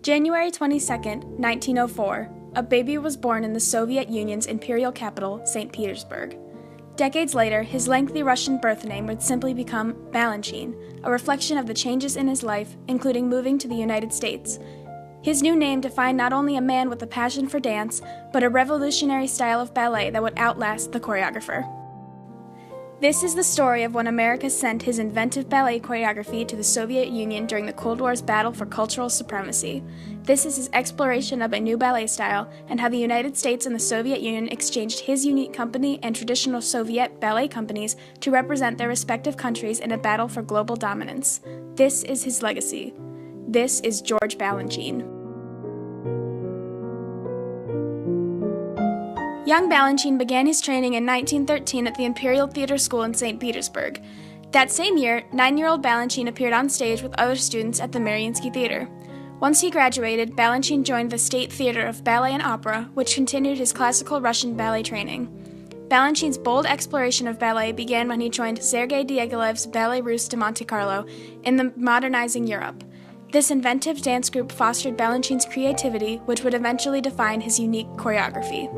January 22, 1904, a baby was born in the Soviet Union's imperial capital, St. Petersburg. Decades later, his lengthy Russian birth name would simply become Balanchine, a reflection of the changes in his life, including moving to the United States. His new name defined not only a man with a passion for dance, but a revolutionary style of ballet that would outlast the choreographer. This is the story of when America sent his inventive ballet choreography to the Soviet Union during the Cold War's battle for cultural supremacy. This is his exploration of a new ballet style and how the United States and the Soviet Union exchanged his unique company and traditional Soviet ballet companies to represent their respective countries in a battle for global dominance. This is his legacy. This is George Balanchine. Young Balanchine began his training in 1913 at the Imperial Theater School in St. Petersburg. That same year, 9-year-old Balanchine appeared on stage with other students at the Mariinsky Theater. Once he graduated, Balanchine joined the State Theater of Ballet and Opera, which continued his classical Russian ballet training. Balanchine's bold exploration of ballet began when he joined Sergei Diaghilev's Ballet Russe de Monte Carlo in the modernizing Europe. This inventive dance group fostered Balanchine's creativity, which would eventually define his unique choreography.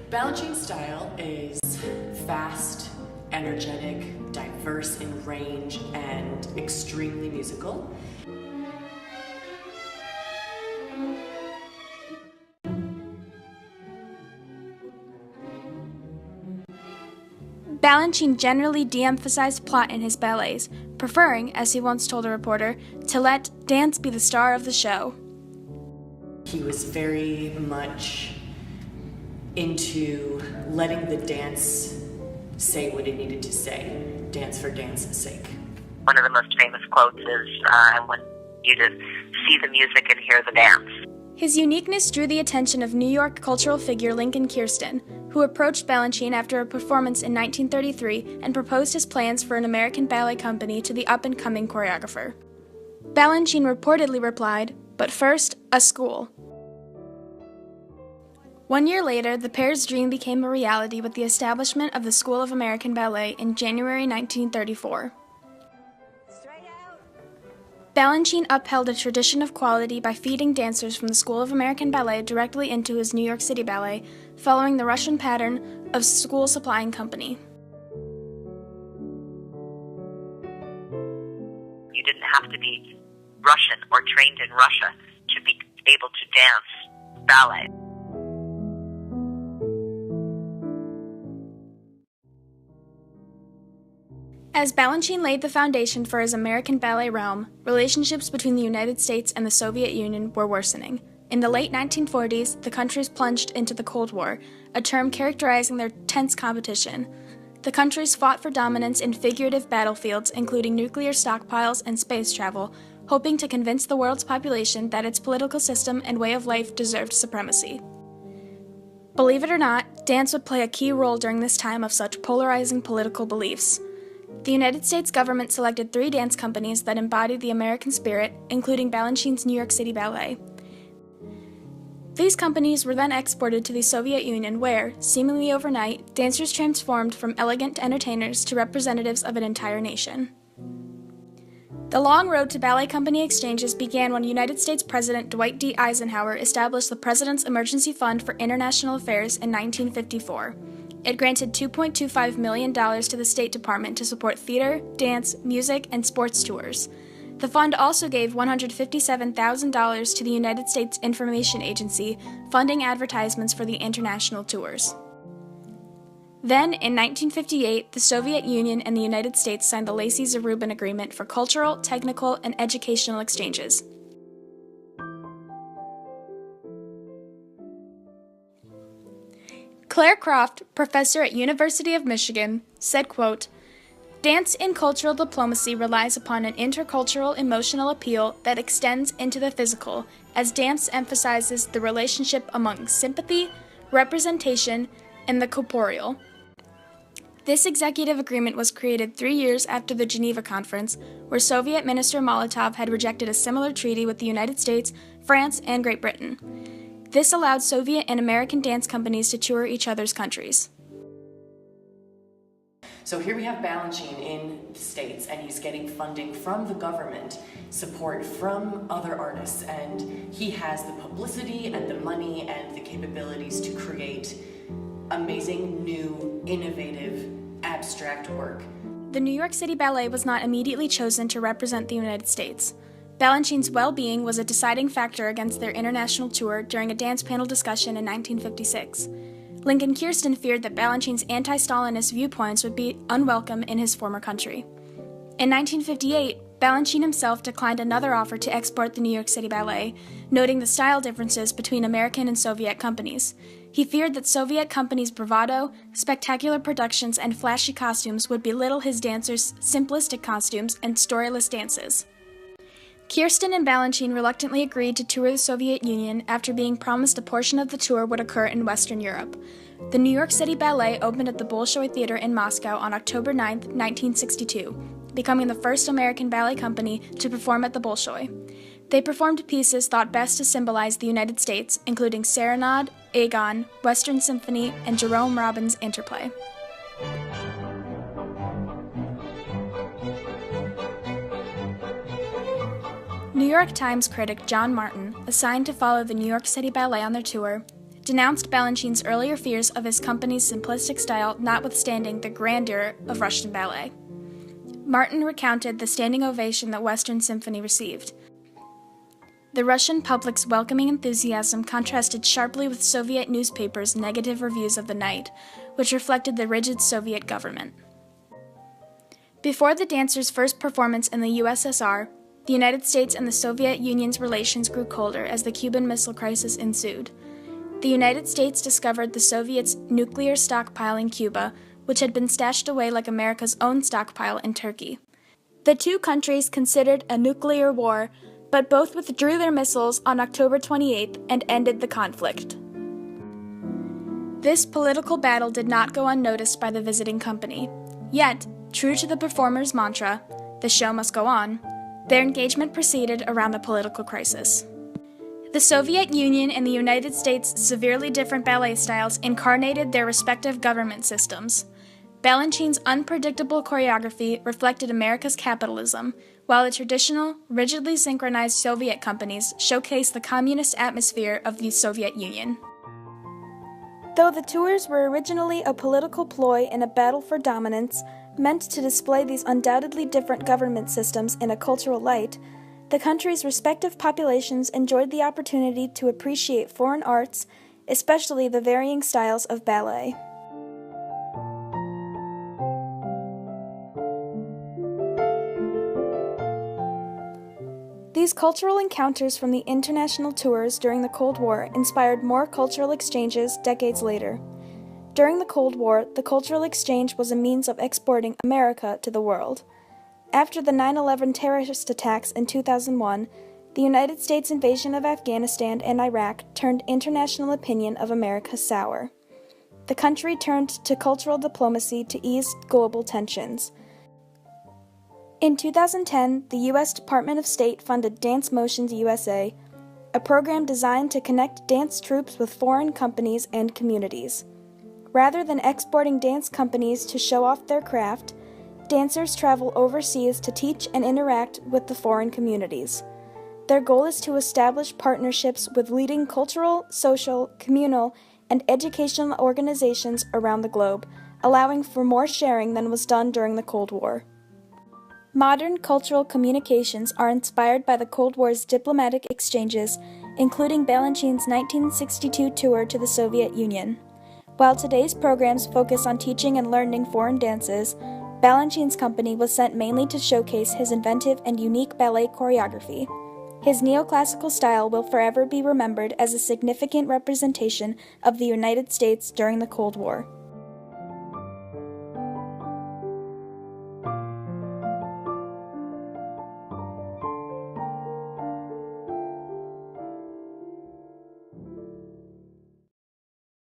Balanchine's style is fast, energetic, diverse in range, and extremely musical. Balanchine generally de-emphasized plot in his ballets, preferring, as he once told a reporter, to let dance be the star of the show. He was very much into letting the dance say what it needed to say, dance for dance's sake. One of the most famous quotes is, I want you to see the music and hear the dance. His uniqueness drew the attention of New York cultural figure Lincoln Kirsten, who approached Balanchine after a performance in 1933 and proposed his plans for an American ballet company to the up-and-coming choreographer. Balanchine reportedly replied, "But first, a school." 1 year later, the pair's dream became a reality with the establishment of the School of American Ballet in January 1934. Balanchine upheld a tradition of quality by feeding dancers from the School of American Ballet directly into his New York City ballet, following the Russian pattern of school supplying company. You didn't have to be Russian or trained in Russia to be able to dance ballet. As Balanchine laid the foundation for his American ballet realm, relationships between the United States and the Soviet Union were worsening. In the late 1940s, the countries plunged into the Cold War, a term characterizing their tense competition. The countries fought for dominance in figurative battlefields, including nuclear stockpiles and space travel, hoping to convince the world's population that its political system and way of life deserved supremacy. Believe it or not, dance would play a key role during this time of such polarizing political beliefs. The United States government selected 3 dance companies that embodied the American spirit, including Balanchine's New York City Ballet. These companies were then exported to the Soviet Union where, seemingly overnight, dancers transformed from elegant entertainers to representatives of an entire nation. The long road to ballet company exchanges began when United States President Dwight D. Eisenhower established the President's Emergency Fund for International Affairs in 1954. It granted $2.25 million to the State Department to support theater, dance, music, and sports tours. The fund also gave $157,000 to the United States Information Agency, funding advertisements for the international tours. Then, in 1958, the Soviet Union and the United States signed the Lacy-Zarubin Agreement for cultural, technical, and educational exchanges. Claire Croft, professor at University of Michigan, said, quote, "Dance in cultural diplomacy relies upon an intercultural emotional appeal that extends into the physical, as dance emphasizes the relationship among sympathy, representation, and the corporeal. This executive agreement was created 3 years after the Geneva Conference, where Soviet Minister Molotov had rejected a similar treaty with the United States, France, and Great Britain. This allowed Soviet and American dance companies to tour each other's countries. So here we have Balanchine in the States, and he's getting funding from the government, support from other artists, and he has the publicity and the money and the capabilities to create amazing, new, innovative, abstract work. The New York City Ballet was not immediately chosen to represent the United States. Balanchine's well-being was a deciding factor against their international tour during a dance panel discussion in 1956. Lincoln Kirsten feared that Balanchine's anti-Stalinist viewpoints would be unwelcome in his former country. In 1958, Balanchine himself declined another offer to export the New York City Ballet, noting the style differences between American and Soviet companies. He feared that Soviet companies' bravado, spectacular productions, and flashy costumes would belittle his dancers' simplistic costumes and storyless dances. Kirsten and Balanchine reluctantly agreed to tour the Soviet Union after being promised a portion of the tour would occur in Western Europe. The New York City Ballet opened at the Bolshoi Theater in Moscow on October 9, 1962, becoming the first American ballet company to perform at the Bolshoi. They performed pieces thought best to symbolize the United States, including Serenade, Aegon, Western Symphony, and Jerome Robbins' Interplay. New York Times critic John Martin, assigned to follow the New York City Ballet on their tour, denounced Balanchine's earlier fears of his company's simplistic style notwithstanding the grandeur of Russian ballet. Martin recounted the standing ovation that Western Symphony received. The Russian public's welcoming enthusiasm contrasted sharply with Soviet newspapers' negative reviews of the night, which reflected the rigid Soviet government. Before the dancers' first performance in the USSR, the United States and the Soviet Union's relations grew colder as the Cuban Missile Crisis ensued. The United States discovered the Soviets' nuclear stockpile in Cuba, which had been stashed away like America's own stockpile in Turkey. The two countries considered a nuclear war, but both withdrew their missiles on October 28th and ended the conflict. This political battle did not go unnoticed by the visiting company. Yet, true to the performer's mantra, "The show must go on," their engagement proceeded around the political crisis. The Soviet Union and the United States' severely different ballet styles incarnated their respective government systems. Balanchine's unpredictable choreography reflected America's capitalism, while the traditional, rigidly synchronized Soviet companies showcased the communist atmosphere of the Soviet Union. Though the tours were originally a political ploy in a battle for dominance, meant to display these undoubtedly different government systems in a cultural light, the country's respective populations enjoyed the opportunity to appreciate foreign arts, especially the varying styles of ballet. These cultural encounters from the international tours during the Cold War inspired more cultural exchanges decades later. During the Cold War, the cultural exchange was a means of exporting America to the world. After the 9/11 terrorist attacks in 2001, the United States' invasion of Afghanistan and Iraq turned international opinion of America sour. The country turned to cultural diplomacy to ease global tensions. In 2010, the U.S. Department of State funded Dance Motions USA, a program designed to connect dance troupes with foreign companies and communities. Rather than exporting dance companies to show off their craft, dancers travel overseas to teach and interact with the foreign communities. Their goal is to establish partnerships with leading cultural, social, communal, and educational organizations around the globe, allowing for more sharing than was done during the Cold War. Modern cultural communications are inspired by the Cold War's diplomatic exchanges, including Balanchine's 1962 tour to the Soviet Union. While today's programs focus on teaching and learning foreign dances, Balanchine's company was sent mainly to showcase his inventive and unique ballet choreography. His neoclassical style will forever be remembered as a significant representation of the United States during the Cold War.